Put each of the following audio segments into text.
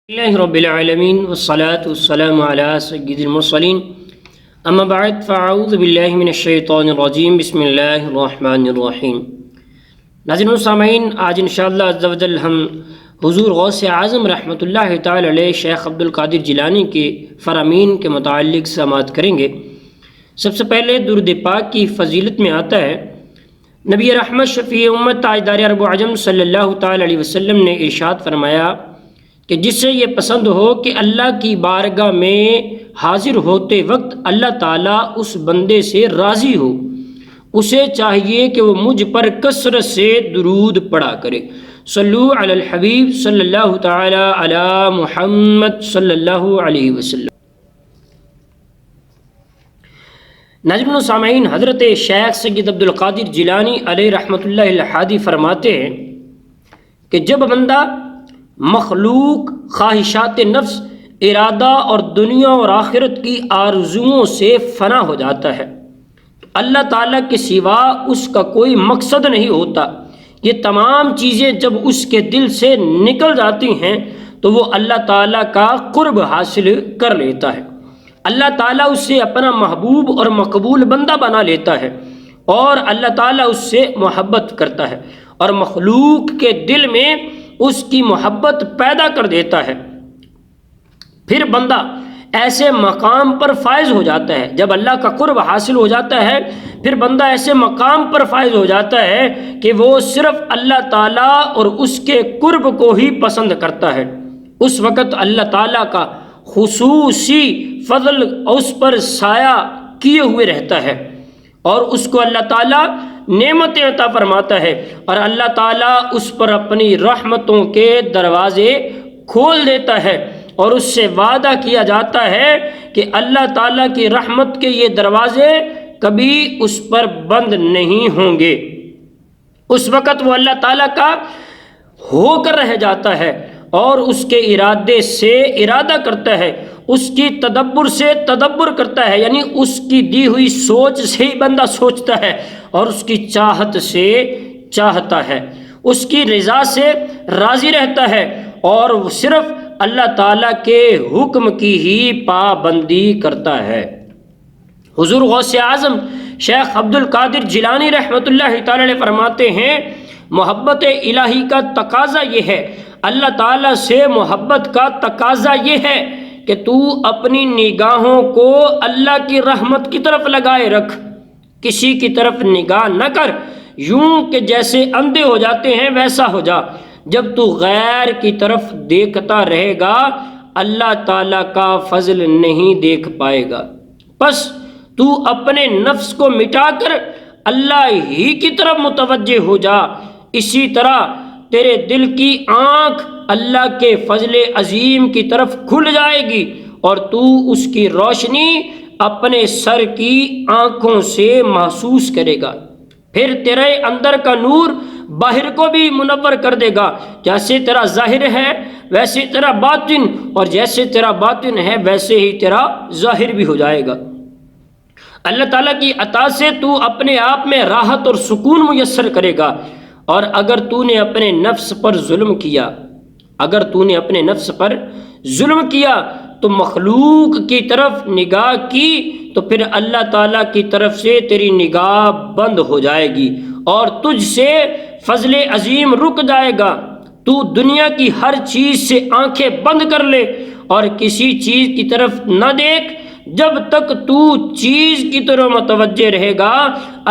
اللہ رب العالمین والصلاة والسلام علی سید المرسلین اما بعد فاعوذ باللہ من الشیطان الرجیم بسم اللہ الرحمن الرحیم۔ ناظرین و سامعین، آج انشاءاللہ عز و جل ہم حضور غوث اعظم رحمۃ اللہ تعالی علیہ شیخ عبد القادر جیلانی کے فرامین کے متعلق سماعت کریں گے۔ سب سے پہلے درود پاک کی فضیلت میں آتا ہے، نبی رحمت شفیع امت تاجدار عرب و عجم صلی اللہ تعالی علیہ وسلم نے ارشاد فرمایا کہ جس سے یہ پسند ہو کہ اللہ کی بارگاہ میں حاضر ہوتے وقت اللہ تعالیٰ اس بندے سے راضی ہو، اسے چاہیے کہ وہ مجھ پر کثرت سے درود پڑھا کرے۔ صلو علی الحبیب صلی اللہ تعالی علی محمد صلی اللہ علیہ وسلم۔ ناظرین و سامعین، حضرت شیخ سید عبد القادر جیلانی علیہ رحمۃ اللہ الحادی فرماتے ہیں کہ جب بندہ مخلوق خواہشات نفس، ارادہ اور دنیا اور آخرت کی آرزوؤں سے فنا ہو جاتا ہے تو اللہ تعالیٰ کے سوا اس کا کوئی مقصد نہیں ہوتا۔ یہ تمام چیزیں جب اس کے دل سے نکل جاتی ہیں تو وہ اللہ تعالیٰ کا قرب حاصل کر لیتا ہے۔ اللہ تعالیٰ اس سے اپنا محبوب اور مقبول بندہ بنا لیتا ہے اور اللہ تعالیٰ اس سے محبت کرتا ہے اور مخلوق کے دل میں اس کی محبت پیدا کر دیتا ہے۔ پھر بندہ ایسے مقام پر فائز ہو جاتا ہے، جب اللہ کا قرب حاصل ہو جاتا ہے پھر بندہ ایسے مقام پر فائز ہو جاتا ہے کہ وہ صرف اللہ تعالیٰ اور اس کے قرب کو ہی پسند کرتا ہے۔ اس وقت اللہ تعالیٰ کا خصوصی فضل اس پر سایہ کیے ہوئے رہتا ہے اور اس کو اللہ تعالیٰ نعمتیں عطا فرماتا ہے اور اللہ تعالیٰ اس پر اپنی رحمتوں کے دروازے کھول دیتا ہے اور اس سے وعدہ کیا جاتا ہے کہ اللہ تعالیٰ کی رحمت کے یہ دروازے کبھی اس پر بند نہیں ہوں گے۔ اس وقت وہ اللہ تعالیٰ کا ہو کر رہ جاتا ہے اور اس کے ارادے سے ارادہ کرتا ہے، اس کی تدبر سے تدبر کرتا ہے، یعنی اس کی دی ہوئی سوچ سے ہی بندہ سوچتا ہے اور اس کی چاہت سے چاہتا ہے، اس کی رضا سے راضی رہتا ہے اور وہ صرف اللہ تعالیٰ کے حکم کی ہی پابندی کرتا ہے۔ حضور غوث اعظم شیخ عبد القادر جیلانی رحمۃ اللہ تعالی علیہ فرماتے ہیں، محبت الہی کا تقاضا یہ ہے، اللہ تعالیٰ سے محبت کا تقاضا یہ ہے کہ تو اپنی نگاہوں کو اللہ کی رحمت کی طرف لگائے رکھ، کسی کی طرف نگاہ نہ کر، یوں کہ جیسے اندھے ہو جاتے ہیں ویسا ہو جا۔ جب تو غیر کی طرف دیکھتا رہے گا اللہ تعالیٰ کا فضل نہیں دیکھ پائے گا، پس تو اپنے نفس کو مٹا کر اللہ ہی کی طرف متوجہ ہو جا۔ اسی طرح تیرے دل کی آنکھ اللہ کے فضل عظیم کی طرف کھل جائے گی اور تو اس کی روشنی اپنے سر کی آنکھوں سے محسوس کرے گا۔ پھر تیرے اندر کا نور باہر کو بھی منور کر دے گا، جیسے تیرا ظاہر ہے ویسے تیرا باطن، اور جیسے تیرا باطن ہے ویسے ہی تیرا ظاہر بھی ہو جائے گا۔ اللہ تعالیٰ کی عطا سے تو اپنے آپ میں راحت اور سکون میسر کرے گا، اور اگر تو نے اپنے نفس پر ظلم کیا، اگر تو نے اپنے نفس پر ظلم کیا تو مخلوق کی طرف نگاہ کی تو پھر اللہ تعالیٰ کی طرف سے تیری نگاہ بند ہو جائے گی اور تجھ سے فضل عظیم رک جائے گا۔ تو دنیا کی ہر چیز سے آنکھیں بند کر لے اور کسی چیز کی طرف نہ دیکھ، جب تک تو چیز کی طرف متوجہ رہے گا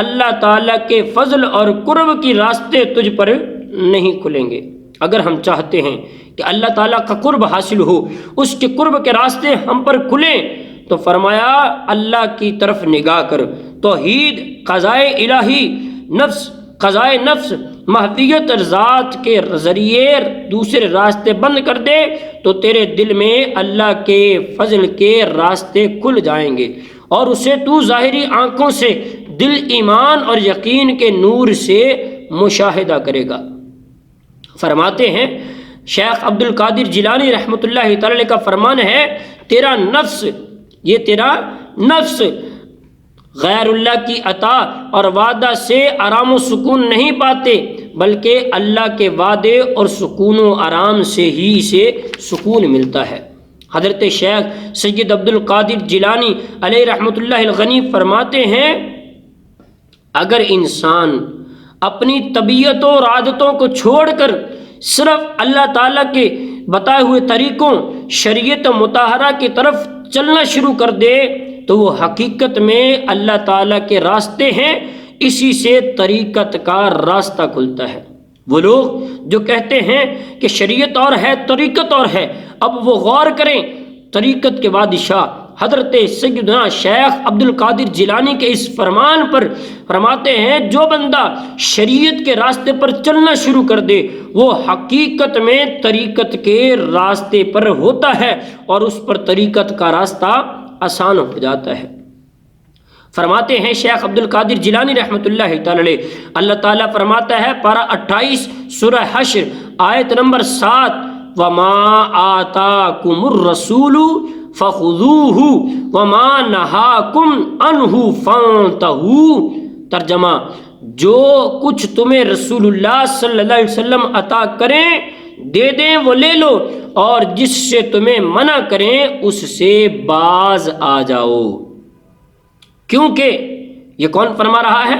اللہ تعالیٰ کے فضل اور قرب کی راستے تجھ پر نہیں کھلیں گے۔ اگر ہم چاہتے ہیں کہ اللہ تعالیٰ کا قرب حاصل ہو، اس کے قرب کے راستے ہم پر کھلیں، تو فرمایا اللہ کی طرف نگاہ کر، توحید، قضائے الہی، قضائے نفس، محویت ذات کے ذریعے دوسرے راستے بند کر دے تو تیرے دل میں اللہ کے فضل کے راستے کھل جائیں گے اور اسے تو ظاہری آنکھوں سے دل ایمان اور یقین کے نور سے مشاہدہ کرے گا۔ فرماتے ہیں شیخ عبد القادر جیلانی رحمۃ اللہ تعالی کا فرمان ہے، تیرا نفس، یہ تیرا نفس غیر اللہ کی عطا اور وعدہ سے آرام و سکون نہیں پاتے، بلکہ اللہ کے وعدے اور سکون و آرام سے ہی اسے سکون ملتا ہے۔ حضرت شیخ سید عبد القادر جیلانی علیہ رحمۃ اللہ الغنی فرماتے ہیں، اگر انسان اپنی طبیعتوں اور عادتوں کو چھوڑ کر صرف اللہ تعالیٰ کے بتائے ہوئے طریقوں شریعت مطہرہ کی طرف چلنا شروع کر دے تو وہ حقیقت میں اللہ تعالیٰ کے راستے ہیں، اسی سے طریقت کا راستہ کھلتا ہے۔ وہ لوگ جو کہتے ہیں کہ شریعت اور ہے طریقت اور ہے، اب وہ غور کریں، طریقت کے بادشاہ حضرت سیدنا شیخ عبد القادر جیلانی کے اس فرمان پر فرماتے ہیں، جو بندہ شریعت کے راستے پر چلنا شروع کر دے وہ حقیقت میں طریقت کے راستے پر ہوتا ہے اور اس پر طریقت کا راستہ آسان ہو جاتا ہے۔ فرماتے ہیں شیخ عبد القادر جیلانی رحمۃ اللہ تعالی علیہ، اللہ تعالیٰ فرماتا ہے پارہ 28 سورہ حشر آیت نمبر 7، وَمَا آتَاكُمُ الرَّسُولُ فَخُذُوهُ وَمَا نَهَاكُمْ عَنْهُ فَانْتَهُوا۔ ترجمہ، جو کچھ تمہیں رسول اللہ صلی اللہ علیہ وسلم عطا کریں دے دیں وہ لے لو، اور جس سے تمہیں منع کریں اس سے باز آ جاؤ۔ کیونکہ یہ کون فرما رہا ہے؟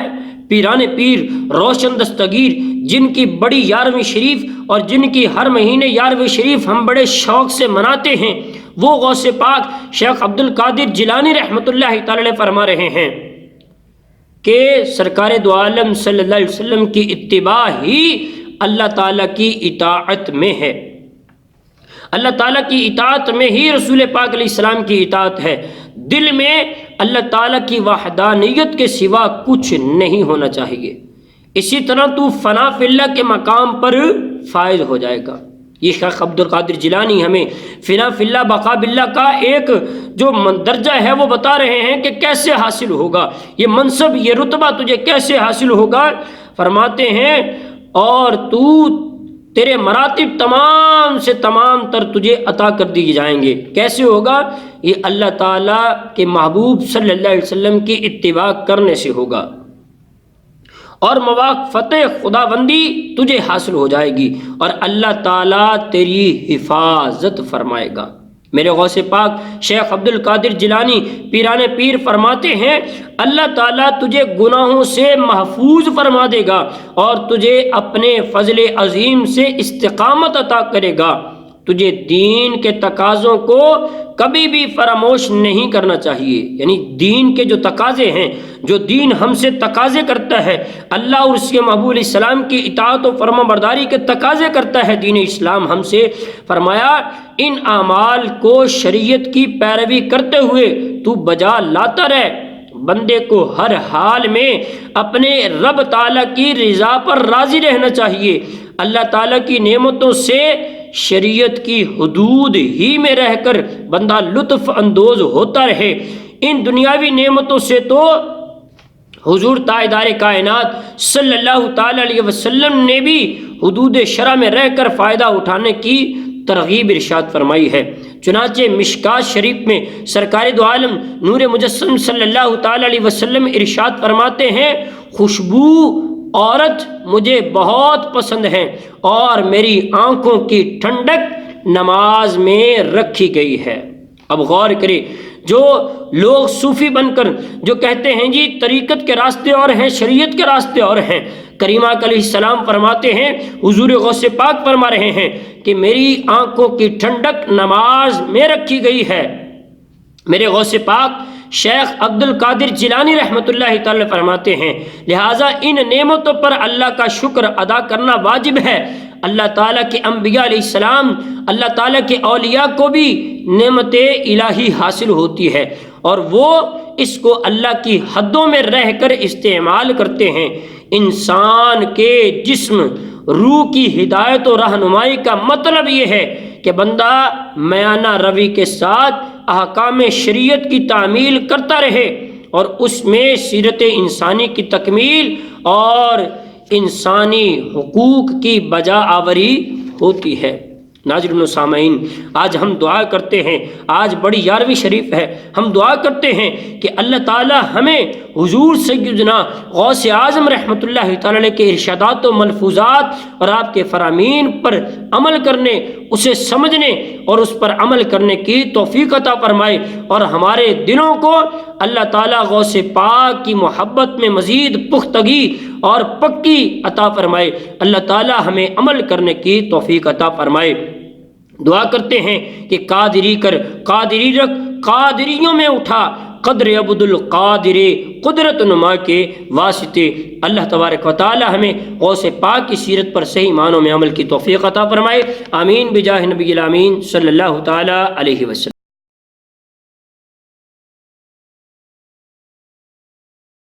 پیران پیر روشن دستگیر، جن کی بڑی 11ویں شریف اور جن کی ہر مہینے 11ویں شریف ہم بڑے شوق سے مناتے ہیں، وہ غوث پاک شیخ عبد القادر جیلانی رحمۃ اللہ تعالی علیہ فرما رہے ہیں کہ سرکار دو عالم صلی اللہ علیہ وسلم کی اتباع ہی اللہ تعالیٰ کی اطاعت میں ہے، اللہ تعالیٰ کی اطاعت میں ہی رسول پاک علیہ السلام کی اطاعت ہے۔ دل میں اللہ تعالیٰ کی وحدانیت کے سوا کچھ نہیں ہونا چاہیے، اسی طرح تو فنا فی اللہ کے مقام پر فائز ہو جائے گا۔ یہ شیخ عبد القادر جیلانی ہمیں فنا فی اللہ بقا باللہ کا ایک جو درجہ ہے وہ بتا رہے ہیں کہ کیسے حاصل ہوگا، یہ منصب یہ رتبہ تجھے کیسے حاصل ہوگا۔ فرماتے ہیں، اور تو تیرے مراتب تمام سے تمام تر تجھے عطا کر دیے جائیں گے۔ کیسے ہوگا؟ یہ اللہ تعالیٰ کے محبوب صلی اللہ علیہ وسلم کی اتباع کرنے سے ہوگا، اور مواقفت خداوندی تجھے حاصل ہو جائے گی، اور اللہ تعالیٰ تیری حفاظت فرمائے گا۔ میرے غوث پاک شیخ عبد القادر جیلانی پیران پیر فرماتے ہیں، اللہ تعالیٰ تجھے گناہوں سے محفوظ فرما دے گا اور تجھے اپنے فضل عظیم سے استقامت عطا کرے گا۔ تجھے دین کے تقاضوں کو کبھی بھی فراموش نہیں کرنا چاہیے، یعنی دین کے جو تقاضے ہیں، جو دین ہم سے تقاضے کرتا ہے، اللہ اور اس کے محبوب علیہ السلام کی اطاعت و فرما برداری کے تقاضے کرتا ہے دین اسلام ہم سے، فرمایا ان اعمال کو شریعت کی پیروی کرتے ہوئے تو بجا لاتا رہ۔ بندے کو ہر حال میں اپنے رب تعالیٰ کی رضا پر راضی رہنا چاہیے، اللہ تعالیٰ کی نعمتوں سے شریعت کی حدود ہی میں رہ کر بندہ لطف اندوز ہوتا رہے۔ ان دنیاوی نعمتوں سے تو حضور تاجدار کائنات صلی اللہ تعالی علیہ وسلم نے بھی حدود شرع میں رہ کر فائدہ اٹھانے کی ترغیب ارشاد فرمائی ہے۔ چنانچہ مشکات شریف میں سرکار دو عالم نور مجسم صلی اللہ تعالی علیہ وسلم ارشاد فرماتے ہیں، خوشبو عورت مجھے بہت پسند ہے اور میری آنکھوں کی ٹھنڈک نماز میں رکھی گئی ہے۔ اب غور کرے، جو لوگ صوفی بن کر جو کہتے ہیں جی طریقت کے راستے اور ہیں، شریعت کے راستے اور ہیں، کریمہ علیہ السلام فرماتے ہیں، حضور غوث پاک فرما رہے ہیں کہ میری آنکھوں کی ٹھنڈک نماز میں رکھی گئی ہے۔ میرے غوث پاک شیخ عبد القادر جیلانی رحمۃ اللہ تعالی فرماتے ہیں، لہٰذا ان نعمتوں پر اللہ کا شکر ادا کرنا واجب ہے۔ اللہ تعالیٰ کے انبیاء علیہ السلام، اللہ تعالیٰ کے اولیاء کو بھی نعمت الہی حاصل ہوتی ہے اور وہ اس کو اللہ کی حدوں میں رہ کر استعمال کرتے ہیں۔ انسان کے جسم روح کی ہدایت و رہنمائی کا مطلب یہ ہے کہ بندہ میانہ روی کے ساتھ احکام شریعت کی تعمیل کرتا رہے اور اس میں سیرت انسانی کی تکمیل اور انسانی حقوق کی بجا آوری ہوتی ہے۔ ناظرین و سامعین، آج ہم دعا کرتے ہیں، آج بڑی 11ویں شریف ہے، ہم دعا کرتے ہیں کہ اللہ تعالی ہمیں حضور سیدنا غوث اعظم رحمۃ اللہ تعالی علیہ کے ارشادات و ملفوظات اور آپ کے فرامین پر عمل کرنے، اسے سمجھنے اور اس پر عمل کرنے کی توفیق عطا فرمائے، اور ہمارے دلوں کو اللہ تعالیٰ غوث پاک کی محبت میں مزید پختگی اور پکی عطا فرمائے۔ اللہ تعالیٰ ہمیں عمل کرنے کی توفیق عطا فرمائے۔ دعا کرتے ہیں کہ قادری کر، قادری رکھ، قادریوں میں اٹھا، قدر عبد القادر قدرت نما کے واسطے۔ اللہ تبارک و تعالی ہمیں غوث پاک کی سیرت پر صحیح معنوں میں عمل کی توفیق عطا فرمائے۔ آمین بجاہ نبی الامین صلی اللہ تعالی علیہ وسلم۔